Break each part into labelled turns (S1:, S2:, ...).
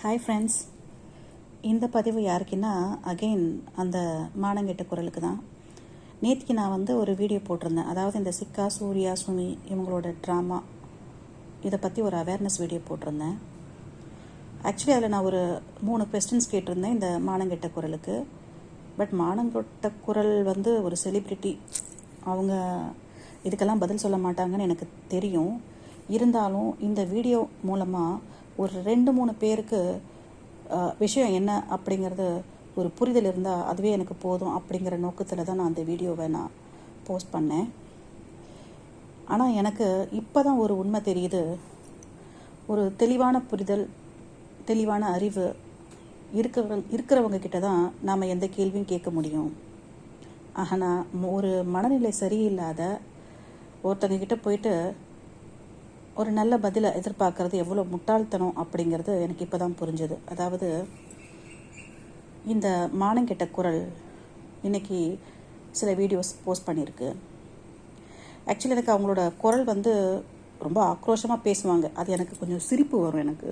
S1: Hi friends, இந்த பதிவு யாருக்குன்னா அகெயின் அந்த மானங்கெட்ட குரலுக்கு தான். நேற்றுக்கு நான் ஒரு வீடியோ போட்டிருந்தேன். அதாவது இந்த சிக்கா, சூர்யா, சுமி இவங்களோட ட்ராமா இதை பற்றி ஒரு அவேர்னஸ் வீடியோ போட்டிருந்தேன். ஆக்சுவலி அதில் நான் ஒரு 3 கொஸ்டின்ஸ் கேட்டிருந்தேன் இந்த மானங்கெட்ட குரலுக்கு. பட் மானங்கெட்ட குரல் ஒரு செலிப்ரிட்டி, அவங்க இதுக்கெல்லாம் பதில் சொல்ல மாட்டாங்கன்னு எனக்கு தெரியும். இருந்தாலும் இந்த வீடியோ மூலமாக ஒரு 2-3 பேருக்கு விஷயம் என்ன அப்படிங்கிறது ஒரு புரிதல் இருந்தால் அதுவே எனக்கு போதும் அப்படிங்கிற நோக்கத்தில் தான் நான் அந்த வீடியோவை நான் போஸ்ட் பண்ணேன். ஆனால் எனக்கு இப்போ தான் ஒரு உண்மை தெரியுது. ஒரு தெளிவான புரிதல், தெளிவான அறிவு இருக்கிறவங்க கிட்ட தான் நாம் எந்த கேள்வியும் கேட்க முடியும். ஆனால் ஒரு மனநிலை சரியில்லாத ஒருத்தங்க கிட்ட போயிட்டு ஒரு நல்ல பதிலை எதிர்பார்க்கறது எவ்வளோ முட்டாள்தனம் அப்படிங்கிறது எனக்கு இப்போ தான் புரிஞ்சுது. அதாவது இந்த மானங்கெட்ட குரல் இன்றைக்கி சில வீடியோஸ் போஸ்ட் பண்ணியிருக்கு. ஆக்சுவலி எனக்கு அவங்களோட குரல் ரொம்ப ஆக்ரோஷமாக பேசுவாங்க. அது எனக்கு கொஞ்சம் சிரிப்பு வரும் எனக்கு.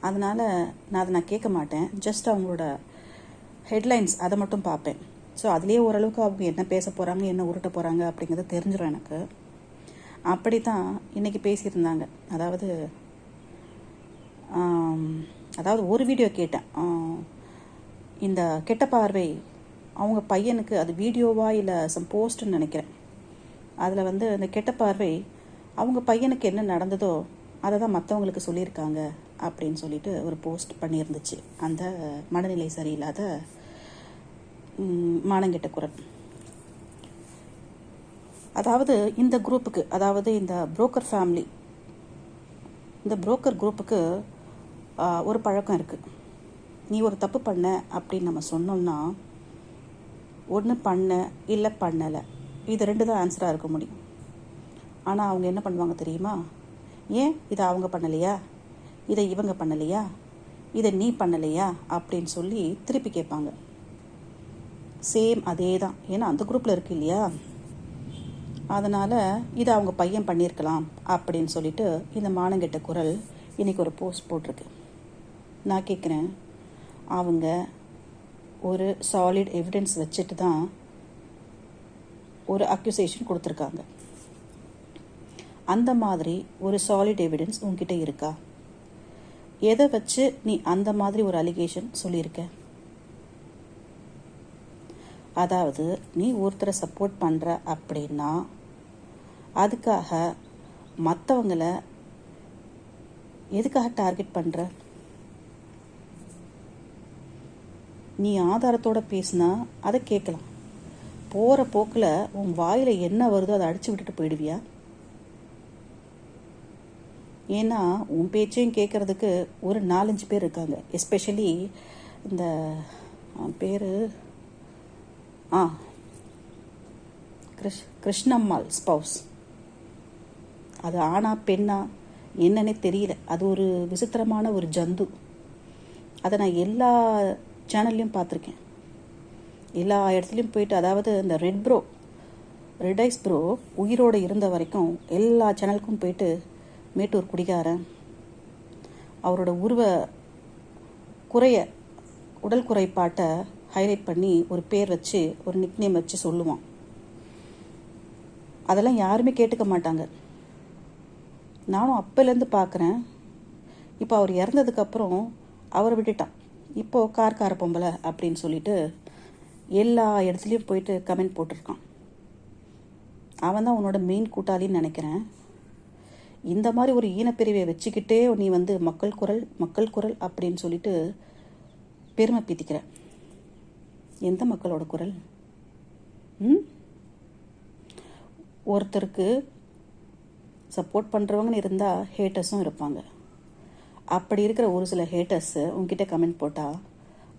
S1: அதனால் நான் கேட்க மாட்டேன். ஜஸ்ட் அவங்களோட ஹெட்லைன்ஸ் அதை மட்டும் பார்ப்பேன். ஸோ அதுலேயே ஓரளவுக்கு அவங்க என்ன பேச போகிறாங்க, என்ன உருட்ட போகிறாங்க அப்படிங்கிறது தெரிஞ்சிடும் எனக்கு. அப்படி தான் இன்றைக்கி பேசியிருந்தாங்க. அதாவது ஒரு வீடியோ கேட்டேன். இந்த கெட்ட பார்வை அவங்க பையனுக்கு, அது வீடியோவா இல்லை சம் போஸ்ட்டுன்னு நினைக்கிறேன். அதில் இந்த கெட்ட பார்வை அவங்க பையனுக்கு என்ன நடந்ததோ அதை தான் மற்றவங்களுக்கு சொல்லியிருக்காங்க அப்படின்னு சொல்லிட்டு ஒரு போஸ்ட் பண்ணியிருந்துச்சு அந்த மனநிலை சரியில்லாத மானங்கெட்ட குரல். அதாவது இந்த குரூப்புக்கு, அதாவது இந்த புரோக்கர் ஃபேமிலி, இந்த புரோக்கர் குரூப்புக்கு ஒரு பழக்கம் இருக்குது. நீ ஒரு தப்பு பண்ண அப்படின்னு நம்ம சொன்னோம்னா ஒன்று பண்ண இல்லை பண்ணலை, இது 2 தான் ஆன்சராக இருக்க முடியும். ஆனால் அவங்க என்ன பண்ணுவாங்க தெரியுமா? ஏன் இதை அவங்க பண்ணலையா, இதை இவங்க பண்ணலையா, இதை நீ பண்ணலையா அப்படின்னு சொல்லி திருப்பி கேட்பாங்க. சேம் அதே தான். ஏன்னா அந்த குரூப்பில் இருக்கு இல்லையா, அதனால் இதை அவங்க பையன் பண்ணியிருக்கலாம் அப்படின்னு சொல்லிட்டு இந்த மானங்கெட்ட குரல் இன்றைக்கி ஒரு போஸ்ட் போட்டிருக்கு. நான் கேட்குறேன், அவங்க ஒரு சாலிட் எவிடன்ஸ் வச்சுட்டு தான் ஒரு அக்யூசேஷன் கொடுத்துருக்காங்க. அந்த மாதிரி ஒரு சாலிட் எவிடன்ஸ் உங்ககிட்ட இருக்கா? எதை வச்சு நீ அந்த மாதிரி ஒரு அலிகேஷன் சொல்லியிருக்க? அதாவது நீ ஒருத்தரை சப்போர்ட் பண்ணுற அப்படின்னா அதுக்காக மற்றவங்களை எதுக்காக டார்கெட் பண்ணுற? நீ ஆதாரத்தோடு பேசினா அதை கேட்கலாம். போகிற போக்கில் உன் வாயில் என்ன வருதோ அதை அடித்து விட்டுட்டு போயிடுவியா? ஏன்னா உன் பேச்சையும் கேட்குறதுக்கு ஒரு 4-5 பேர் இருக்காங்க. எஸ்பெஷலி இந்த பேர் கிருஷ்ணம்மாள் ஸ்பவுஸ். அது ஆணா பெண்ணா என்னன்னே தெரியல. அது ஒரு விசித்திரமான ஒரு ஜந்து. அதை நான் எல்லா சேனல்லையும் பார்த்துருக்கேன், எல்லா இடத்துலையும் போயிட்டு. அதாவது இந்த ரெட் ஐஸ் ப்ரோ உயிரோடு இருந்த வரைக்கும் எல்லா சேனலுக்கும் போயிட்டு மேட்டூர் குடிகாரன், அவரோட உடல் குறைபாட்டை ஹைலைட் பண்ணி ஒரு பேர் வச்சு ஒரு நிக்நேம் வச்சு சொல்லுவான். அதெல்லாம் யாருமே கேட்டுக்க மாட்டாங்க. நானும் அப்போலேருந்து பார்க்குறேன். இப்போ அவர் இறந்ததுக்கப்புறம் அவரை விட்டுட்டான். இப்போது கார பொம்பளை அப்படின்னு சொல்லிட்டு எல்லா இடத்துலையும் போயிட்டு கமெண்ட் போட்டிருக்கான். அவன் தான் உன்னோட மெயின் கூட்டாளின்னு நினைக்கிறேன். இந்த மாதிரி ஒரு ஈனப்பிரிவை வச்சுக்கிட்டே நீ மக்கள் குரல் அப்படின்னு சொல்லிட்டு பெருமை பீத்திக்கிற. எந்த மக்களோட குரல்? ஒருத்தருக்கு சப்போர்ட் பண்ணுறவங்கன்னு இருந்தால் ஹேட்டர்ஸும் இருப்பாங்க. அப்படி இருக்கிற ஒரு சில ஹேட்டர்ஸு உங்ககிட்ட கமெண்ட் போட்டால்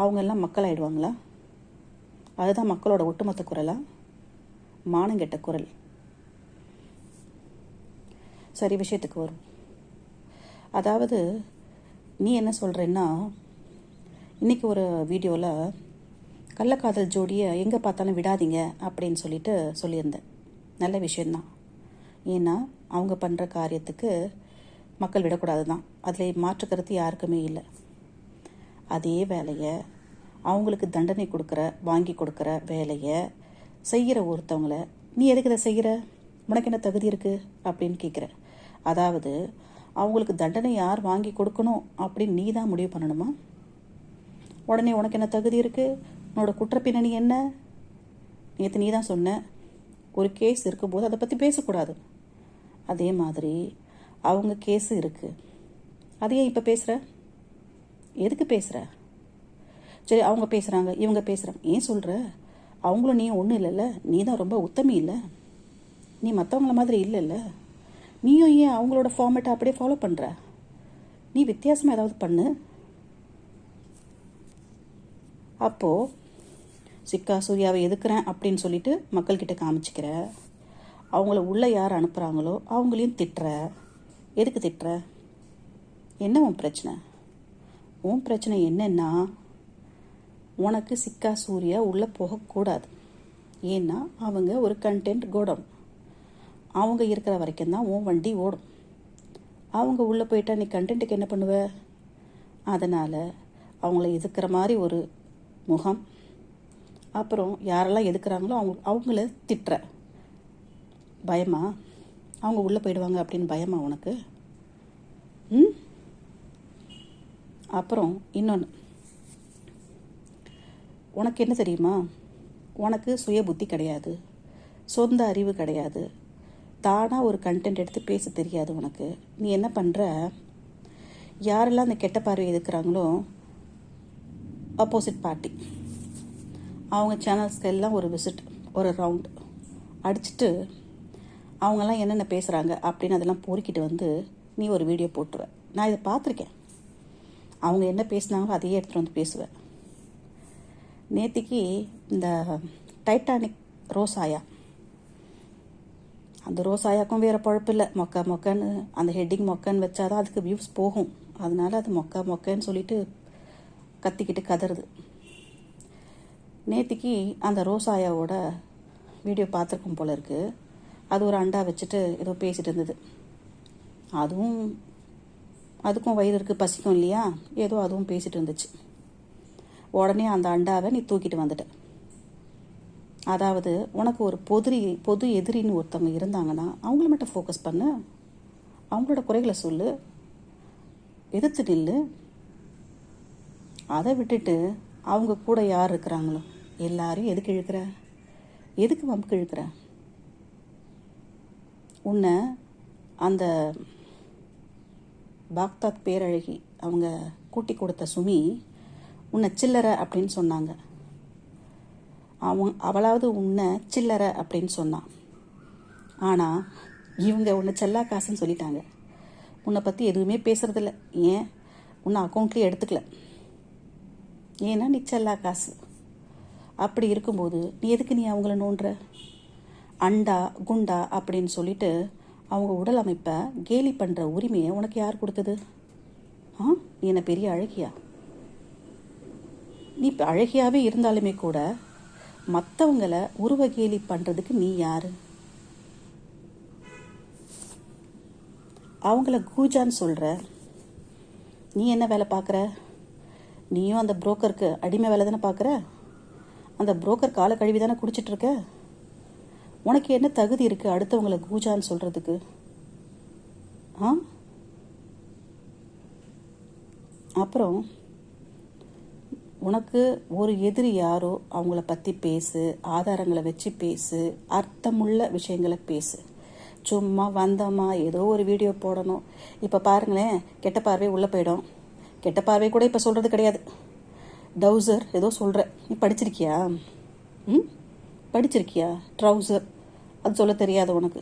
S1: அவங்க எல்லாம் மக்கள் ஆகிடுவாங்களா? அதுதான் மக்களோட ஒட்டுமொத்த குரலா? மானங்கெட்ட குரல். சரி, விஷயத்துக்கு வரும். அதாவது நீ என்ன சொல்கிறேன்னா, இன்றைக்கி ஒரு வீடியோவில் கள்ளக்காதல் ஜோடியை எங்கே பார்த்தாலும் விடாதீங்க அப்படின்னு சொல்லியிருந்தேன். நல்ல விஷயந்தான். ஏன்னா அவங்க பண்ணுற காரியத்துக்கு மக்கள் விடக்கூடாது தான். அதில் மாற்று கருத்து யாருக்குமே இல்லை. அதே வேலையை அவங்களுக்கு தண்டனை வாங்கி கொடுக்குற வேலையை செய்கிற ஒருத்தவங்கள நீ எதுக்கு இதை செய்கிற, உனக்கு என்ன தகுதி இருக்குது அப்படின்னு கேட்குற. அதாவது அவங்களுக்கு தண்டனை யார் வாங்கி கொடுக்கணும் அப்படின்னு நீ தான் முடிவு பண்ணணுமா? உடனே உனக்கு என்ன தகுதி இருக்குது, உன்னோட குற்றப்பின்னணி என்ன? நேற்று நீ தான் சொன்ன ஒரு கேஸ் இருக்கும்போது அதை பற்றி பேசக்கூடாது. அதே மாதிரி அவங்க கேஸு இருக்குது, அதையே இப்போ பேசுகிற, எதுக்கு பேசுகிற? சரி, அவங்க பேசுகிறாங்க, இவங்க பேசுகிறாங்க, ஏன் சொல்கிற? அவங்களும் நீ ஒன்றும் இல்லைல்ல, நீ தான் ரொம்ப உத்தமி இல்லை, நீ மற்றவங்கள மாதிரி இல்லைல்ல, நீயும் ஏன் அவங்களோட ஃபார்மேட்டை அப்படியே ஃபாலோ பண்ணுற? நீ வித்தியாசமாக ஏதாவது பண்ணு. அப்போது சிக்கா சூர்யாவை எதுக்குறேன் அப்படின்னு சொல்லிட்டு மக்கள்கிட்ட காமிச்சிக்கிற, அவங்கள உள்ளே யார் அனுப்புகிறாங்களோ அவங்களையும் திட்டுற. எதுக்கு திட்டுற? என்ன உன் பிரச்சனை? உன் பிரச்சனை என்னன்னா, உனக்கு சிக்கா சூர்யா உள்ளே போகக்கூடாது. ஏன்னா அவங்க ஒரு கண்டென்ட் கோடம், அவங்க இருக்கிற வரைக்கும் தான் உன் வண்டி ஓடும். அவங்க உள்ளே போயிட்டா நீ கண்டென்ட்டுக்கு என்ன பண்ணுவ? அதனால் அவங்கள எதுக்குற மாதிரி ஒரு முகம், அப்புறம் யாரெல்லாம் எதுக்குறாங்களோ அவங்கள திட்டுற. பயமா? அவங்க உள்ளே போயிடுவாங்க அப்படின்னு பயமா உனக்கு? அப்புறம் இன்னொன்று, உனக்கு என்ன தெரியுமா? உனக்கு சுய புத்தி கிடையாது, சொந்த அறிவு கிடையாது, தானாக ஒரு கண்டென்ட் எடுத்து பேச தெரியாது உனக்கு. நீ என்ன பண்ணுற, யாரெல்லாம் அந்த கெட்ட பார்வை எதுக்குறாங்களோ ஆப்போசிட் பார்ட்டி அவங்க சேனல்ஸ்க்கு எல்லாம் ஒரு விசிட், ஒரு ரவுண்டு அடிச்சுட்டு அவங்கெல்லாம் என்னென்ன பேசுகிறாங்க அப்படின்னு அதெல்லாம் பொறுக்கிட்டு வந்து நீ ஒரு வீடியோ போட்டுருவ. நான் இதை பார்த்துருக்கேன். அவங்க என்ன பேசுனாங்களோ அதையே எடுத்துகிட்டு வந்து பேசுவேன். நேத்திக்கு இந்த டைட்டானிக் ரோசாயா, அந்த ரோசாயாக்கும் வேறு பழப்பு இல்லை, மொக்கன்னு அந்த ஹெட்டிங் மொக்கன்னு வச்சாதான் அதுக்கு வியூஸ் போகும். அதனால அது மொக்கன்னு சொல்லிட்டு கத்திக்கிட்டு கதறுது. நேத்திக்கு அந்த ரோசாயாவோட வீடியோ பார்த்துருக்கும் போல இருக்குது. அது ஒரு அண்டா வச்சுட்டு ஏதோ பேசிகிட்டு இருந்தது. அதுக்கும் வயிறு இருக்குது, பசிக்கும் இல்லையா, ஏதோ அதுவும் பேசிகிட்டு இருந்துச்சு. உடனே அந்த அண்டாவை நீ தூக்கிட்டு வந்துட்ட. அதாவது உனக்கு ஒரு பொது எதிரின்னு ஒருத்தவங்க இருந்தாங்கன்னா அவங்கள மட்டும் ஃபோக்கஸ் பண்ணு, அவங்களோட குறைகளை சொல்லு, எதிர்த்து நில்லு. அதை விட்டுட்டு அவங்க கூட யார் இருக்கிறாங்களோ எல்லாரையும் எதுக்கு இழுக்கிற, எதுக்கு வம்புக்கு இழுக்கிற? உன்னை அந்த பாக்தாத் பேரழகி அவங்க கூட்டி கொடுத்த சுமி உன்னை சில்லறை அப்படின்னு சொன்னாங்க. அவளாவது உன்னை சில்லறை அப்படின்னு சொன்னான். ஆனால் இவங்க உன்னை செல்லா காசுன்னு சொல்லிட்டாங்க. உன்னை பற்றி எதுவுமே பேசுறதில்ல. ஏன் உன்னை அக்கௌண்ட்லேயே எடுத்துக்கல, ஏன்னா நீ செல்லா காசு. அப்படி இருக்கும்போது நீ அவங்கள நோண்டுற? அண்டா குண்டா அப்படின்னு சொல்லிட்டு அவங்க உடல் அமைப்பை கேலி பண்ணுற உரிமையை உனக்கு யார் கொடுத்தது? நீ என்ன பெரிய அழகியா? நீ இப்போ அழகியாகவே இருந்தாலுமே கூட மற்றவங்களை உருவ கேலி பண்ணுறதுக்கு நீ யார்? அவங்கள கூஜான்னு சொல்கிற. நீ என்ன வேலை பார்க்குற? நீயும் அந்த புரோக்கருக்கு அடிமை வேலை தானே பார்க்குற. அந்த புரோக்கர் காலை கழுவி தானே குடிச்சிட்ருக்க. உனக்கு என்ன தகுதி இருக்குது அடுத்தவங்களை கூஜான்னு சொல்கிறதுக்கு? அப்புறம் உனக்கு ஒரு எதிரி யாரோ அவங்கள பற்றி பேசு, ஆதாரங்களை வச்சு பேசு, அர்த்தமுள்ள விஷயங்களை பேசு. சும்மா வந்தோமா ஏதோ ஒரு வீடியோ போடணும். இப்போ பாருங்களேன், கெட்ட பார்வை உள்ளே போயிடும். கெட்ட பார்வை கூட இப்போ சொல்கிறது கிடையாது. டவுசர் ஏதோ சொல்கிற, நீ படிச்சிருக்கியா? படிச்சிருக்கியா? ட்ரௌசர் அது சொல்ல தெரியாது உனக்கு.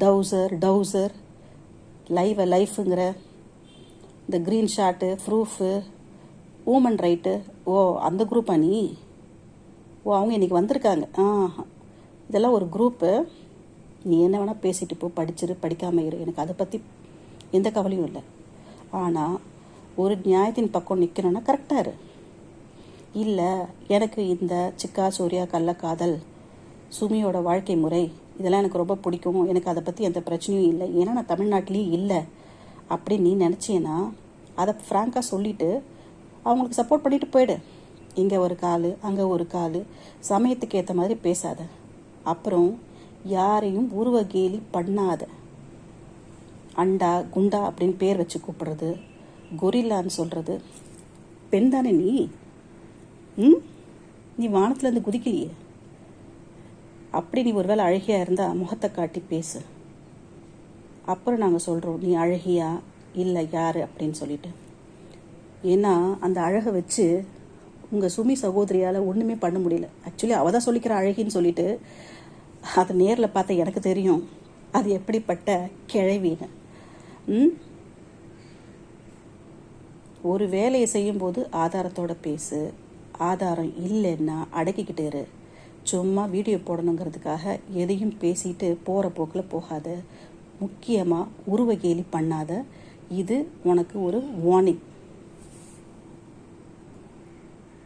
S1: டவுசர் லைஃபுங்கிற இந்த green shot, proof, woman right. ஓ, அந்த குரூப்பா நீ? ஓ, அவங்க இன்றைக்கி வந்திருக்காங்க. இதெல்லாம் ஒரு குரூப்பு. நீ என்ன வேணால் பேசிட்டு போ, படிச்சிரு, படிக்காமல் இரு, எனக்கு அதை பற்றி எந்த கவலையும் இல்லை. ஆனால் ஒரு நியாயத்தின் பக்கம் நிற்கணும்னா கரெக்டாக இரு. இல்லை, எனக்கு இந்த சிக்கா சூர்யா கள்ளக்காதல், சுமியோட வாழ்க்கை முறை இதெல்லாம் எனக்கு ரொம்ப பிடிக்கும், எனக்கு அதை பற்றி எந்த பிரச்சனையும் இல்லை, ஏன்னா நான் தமிழ்நாட்டிலேயே இல்லை அப்படின்னு நீ நினச்சேன்னா அதை ஃப்ராங்காக சொல்லிவிட்டு அவங்களுக்கு சப்போர்ட் பண்ணிட்டு போயிடு. இங்கே ஒரு கால் அங்கே ஒரு கால், சமயத்துக்கு ஏற்ற மாதிரி பேசாத. அப்புறம் யாரையும் உருவ கேலி பண்ணாத. அண்டா குண்டா அப்படின்னு பேர் வச்சு கூப்பிடுறது, கொரில்லான்னு சொல்கிறது. பெண் தானே நீ? நீ வானத்துலேருந்து குதிக்கலையே. அப்படி நீ ஒருவேளை அழகியாக இருந்தால் முகத்தை காட்டி பேசு. அப்புறம் நாங்கள் சொல்கிறோம் நீ அழகியா இல்லை யார் அப்படின்னு சொல்லிட்டு. ஏன்னா அந்த அழகை வச்சு உங்கள் சுமி சகோதரியால் ஒன்றுமே பண்ண முடியல. ஆக்சுவலி அவள் தான் சொல்லிக்கிற அழகின்னு சொல்லிட்டு, அதை நேரில் பார்த்த எனக்கு தெரியும் அது எப்படிப்பட்ட கிழவின்னு. ஒரு வேலையை செய்யும்போது ஆதாரத்தோட பேசு. ஆதாரம் இல்லைன்னா அடக்கிக்கிட்டே இரு. சும்மா வீடியோ போடணுங்கிறதுக்காக எதையும் பேசிட்டு போகிற போக்கில் போகாத. முக்கியமாக உருவ கேலி பண்ணாத. இது உனக்கு ஒரு வார்னிங்.